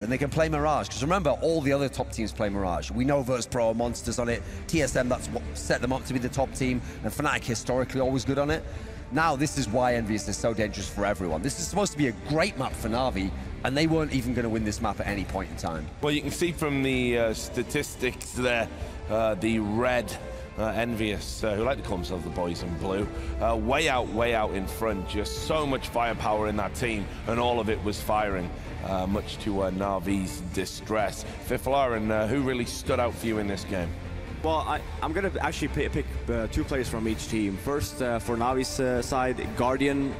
And they can play Mirage, because remember, all the other top teams play Mirage. We know Virtus Pro are monsters on it. TSM, that's what set them up to be the top team, and Fnatic historically always good on it. Now, this is why EnVyUs is so dangerous for everyone. This is supposed to be a great map for Na'Vi, and they weren't even going to win this map at any point in time. Well, you can see from the statistics there, the red EnVyUs, who like to call themselves the boys in blue, way out in front. Just so much firepower in that team, and all of it was firing, much to Na'Vi's distress. Fiflaren, who really stood out for you in this game? Well, I'm going to actually pick 2 players from each team. First, for Na'Vi's side, Guardian,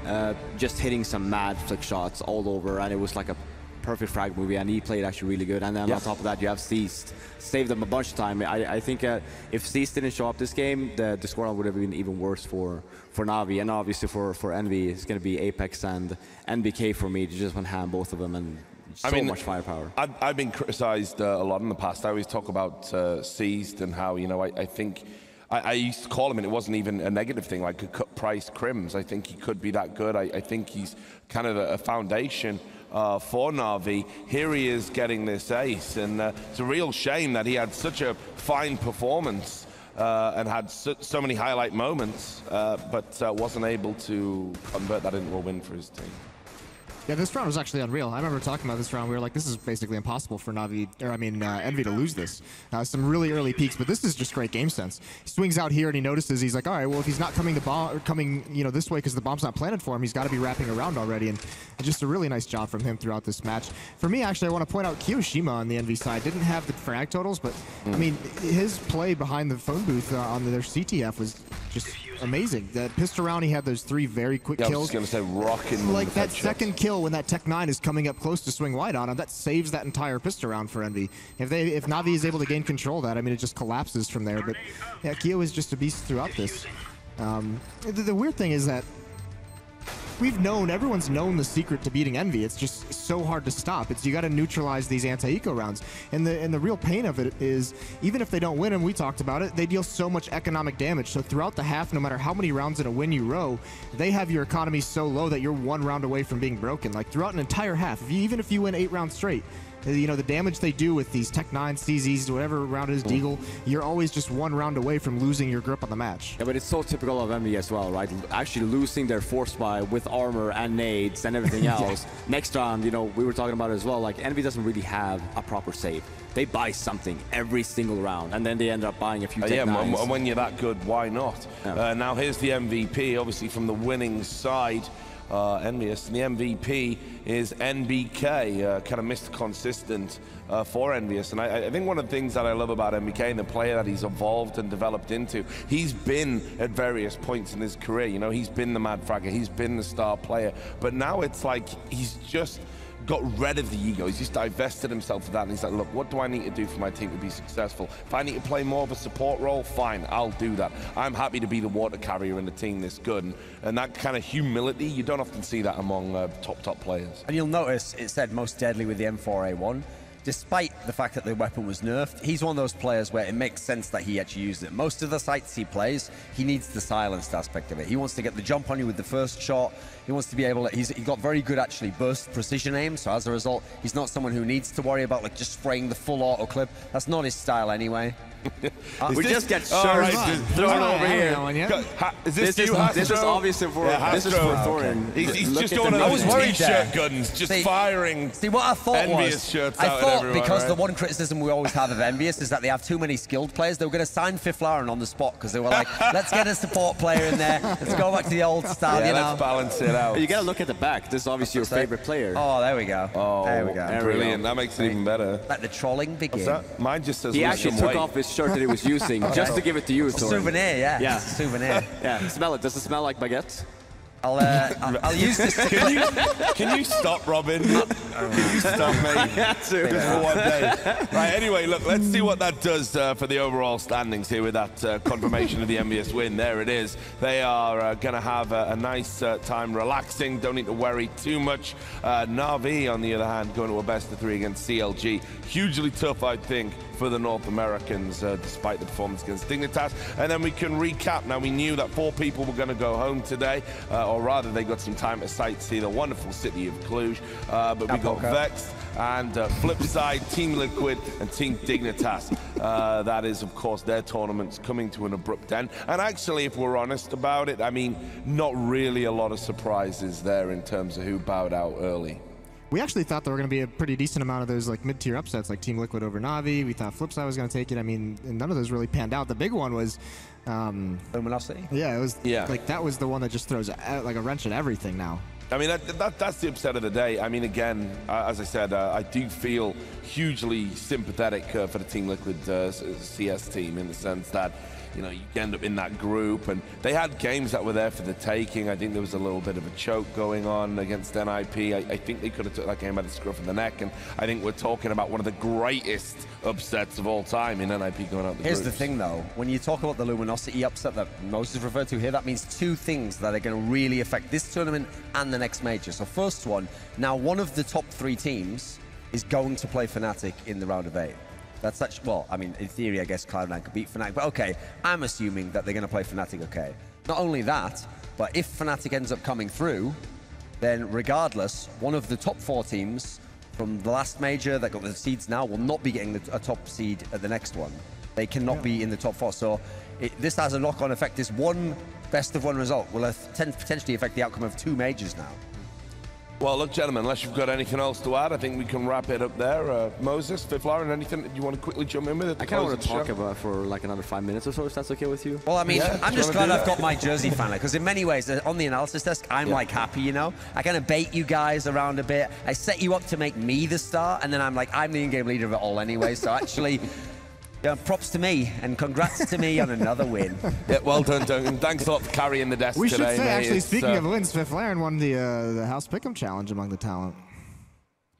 just hitting some mad flick shots all over, and it was like a perfect frag movie, and he played actually really good. And then on top of that, you have Seized. Saved them a bunch of time. I think if Seized didn't show up this game, the scoreline would have been even worse for Na'Vi. And obviously for Envy, it's going to be Apex and NBK for me to just one hand both of them, and so much firepower. I've been criticized a lot in the past. I always talk about Seized and how, you know, I think I used to call him, and it wasn't even a negative thing, like a cut price Crims. I think he could be that good. I think he's kind of a foundation for Na'Vi. Here he is getting this ace, and it's a real shame that he had such a fine performance and had so many highlight moments, but wasn't able to convert that into a win for his team. Yeah, this round was actually unreal. I remember talking about this round. We were like, this is basically impossible for Na'Vi, or I mean, Envy to lose this. Some really early peaks, but this is just great game sense. He swings out here and he notices, he's like, all right, well, if he's not coming this way because the bomb's not planted for him, he's got to be wrapping around already. And just a really nice job from him throughout this match. For me, actually, I want to point out Kiyoshima on the Envy side didn't have the frag totals, but I mean, his play behind the phone booth on their CTF was just amazing. That pissed around, he had those 3 very quick kills. I was going to say rocking. Like that second kill when that Tech 9 is coming up close to swing wide on him, that saves that entire pistol round for Envy. If Na'Vi is able to gain control of that, I mean, it just collapses from there. But yeah, Kyo is just a beast throughout this. The weird thing is that everyone's known the secret to beating Envy. It's just so hard to stop. You got to neutralize these anti-eco rounds. And the real pain of it is, even if they don't win them, we talked about it, they deal so much economic damage. So throughout the half, no matter how many rounds in a win you row, they have your economy so low that you're 1 round away from being broken. Like throughout an entire half, even if you win 8 rounds straight, you know, the damage they do with these Tech 9, CZs, whatever round it is, Deagle, you're always just 1 round away from losing your grip on the match. Yeah, but it's so typical of Envy as well, right? Actually losing their force buy with armor and nades and everything else. Next round, you know, we were talking about it as well, like Envy doesn't really have a proper save. They buy something every single round, and then they end up buying a few Tech 9s. And when you're that good, why not? Yeah. Now here's the MVP, obviously from the winning side. EnVyUs, and the MVP is NBK, kind of Mr. Consistent for EnVyUs. And I think one of the things that I love about NBK and the player that he's evolved and developed into, he's been at various points in his career, you know, he's been the mad fragger, he's been the star player, but now it's like he's just got rid of the ego. He's just divested himself of that, and he's like, look, what do I need to do for my team to be successful? If I need to play more of a support role, fine, I'll do that. I'm happy to be the water carrier in the team this good, and that kind of humility, you don't often see that among top players. And you'll notice it said most deadly with the M4A1. Despite the fact that the weapon was nerfed, he's one of those players where it makes sense that he actually used it. Most of the sites he plays, he needs the silenced aspect of it. He wants to get the jump on you with the first shot. He wants to be able to, he got very good actually burst precision aim, so as a result, he's not someone who needs to worry about like just spraying the full auto clip. That's not his style anyway. We just get thrown over here. Is this you, Hastro? This is obviously for Thorin. He's just doing those t-shirt guns, just firing. See, what I thought EnVyUs shirts I out thought everywhere, because right? the one criticism we always have of EnVyUs is that they have too many skilled players. They were going to sign Fiflaren on the spot because they were like, let's get a support player in there. Let's go back to the old style, you know. Let's balance it out. You got to look at the back. This is obviously your favorite player. Oh, there we go. Oh, there we go. Brilliant. That makes it even better. Let the trolling begin. What's that? Mine just says he actually took off his shirt that he was using just to give it to you, Thorin. Souvenir, yeah. Yeah. It's a souvenir. Yeah. Smell it. Does it smell like baguette? I'll use this to Can you stop, Robin? Can you stop, mate? Just for one day. Right, anyway, look, let's see what that does for the overall standings here with that confirmation of the EnVyUs win. There it is. They are going to have a nice time relaxing. Don't need to worry too much. Na'Vi, on the other hand, going to a best-of-3 against CLG. Hugely tough, I think, for the North Americans, despite the performance against Dignitas. And then we can recap. Now, we knew that 4 people were going to go home today, or rather, they got some time to sightsee the wonderful city of Cluj. But we got Vexed, and flip side, Team Liquid and Team Dignitas. That is, of course, their tournaments coming to an abrupt end. And actually, if we're honest about it, I mean, not really a lot of surprises there in terms of who bowed out early. We actually thought there were going to be a pretty decent amount of those like mid-tier upsets, like Team Liquid over Na'Vi. We thought Flipside was going to take it. I mean, and none of those really panned out. The big one was Luminosity. Yeah, it was like that was the one that just throws like a wrench at everything now. I mean, that's the upset of the day. I mean, again, as I said, I do feel hugely sympathetic for the Team Liquid CS team in the sense that, you know, you end up in that group, and they had games that were there for the taking. I think there was a little bit of a choke going on against NIP. I think they could have took that game by the scruff of the neck, and I think we're talking about one of the greatest upsets of all time in NIP going out the Here's groups. the thing, though. When you talk about the Luminosity upset that Moses referred to here, that means two things that are going to really affect this tournament and the next major. So first one, now one of the top 3 teams is going to play Fnatic in the round of 8. That's such, well, I mean, in theory, I guess Cloud9 could beat Fnatic, but okay, I'm assuming that they're going to play Fnatic okay. Not only that, but if Fnatic ends up coming through, then regardless, one of the top 4 teams from the last major that got the seeds now will not be getting a top seed at the next one. They cannot be in the top 4, so this has a knock-on effect. This one best-of-1 result will potentially affect the outcome of 2 majors now. Well, look, gentlemen, unless you've got anything else to add, I think we can wrap it up there. Moses, Fifth Lauren, anything that you want to quickly jump in with? I kind of want to talk about for like another 5 minutes or so, if that's okay with you. Well, I mean, I'm just glad I've got my jersey fan, because in many ways, on the analysis desk, I'm like happy, you know? I kind of bait you guys around a bit. I set you up to make me the star, and then I'm like, I'm the in-game leader of it all anyway, so actually... Yeah, props to me, and congrats to me on another win. Yeah, well done, Duncan. Thanks a lot for carrying the desk we today, should say, mate. actually, speaking of wins, Fifth Lauren won the House Pick'em Challenge among the talent.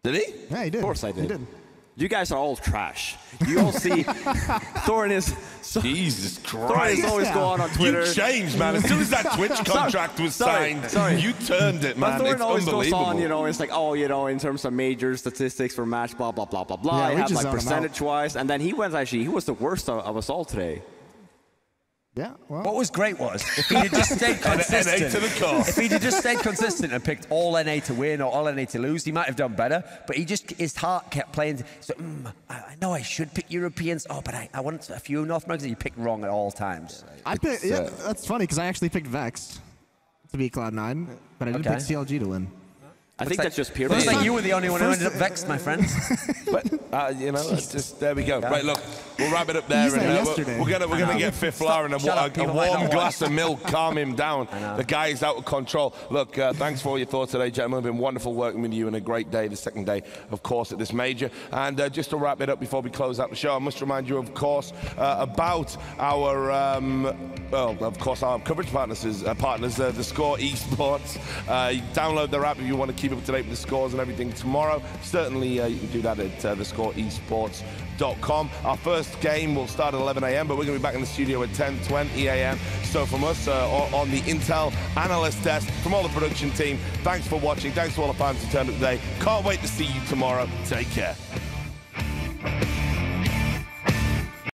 Did he? Yeah, he did. Of course I did. He did. You guys are all trash. You all see Thorin is... Jesus Christ. Thorin is always going on Twitter. You changed, man. As soon as that Twitch contract was signed, you turned it, man. But Thorin It's always goes unbelievable. on, you know, it's like, oh, you know, in terms of major statistics for match, blah, blah, blah, blah, blah. Yeah, I we had just like zone him out. percentage-wise, and then he was the worst of us all today. Yeah, well. What was great was, if he'd just stayed consistent, NA to the core. if he'd just stayed consistent and picked all NA to win or all NA to lose, he might have done better. But his heart kept playing. So, I know I should pick Europeans. Oh, but I want a few North Americans. You picked wrong at all times. That's funny, because I actually picked Vex to beat Cloud9, but I didn't pick CLG to win. I think that's just pure. Looks like you were the only one who ended up vexed, my friend. But you know, it's just there we go. Right, look, we'll wrap it up there, and we're gonna get Fifth Lauren a warm glass of milk, calm him down. The guy is out of control. Look, thanks for all your thoughts today, gentlemen. It's been wonderful working with you, and a great day, the second day, of course, at this major. And just to wrap it up before we close out the show, I must remind you, of course, about our well, of course, our coverage partners, the Score Esports. Download their app if you want to keep up to date with the scores and everything tomorrow. Certainly, you can do that at thescoreesports.com. Our first game will start at 11 a.m., but we're going to be back in the studio at 10:20 a.m. So from us on the Intel analyst desk, from all the production team, thanks for watching. Thanks to all the fans who turned up today. Can't wait to see you tomorrow. Take care.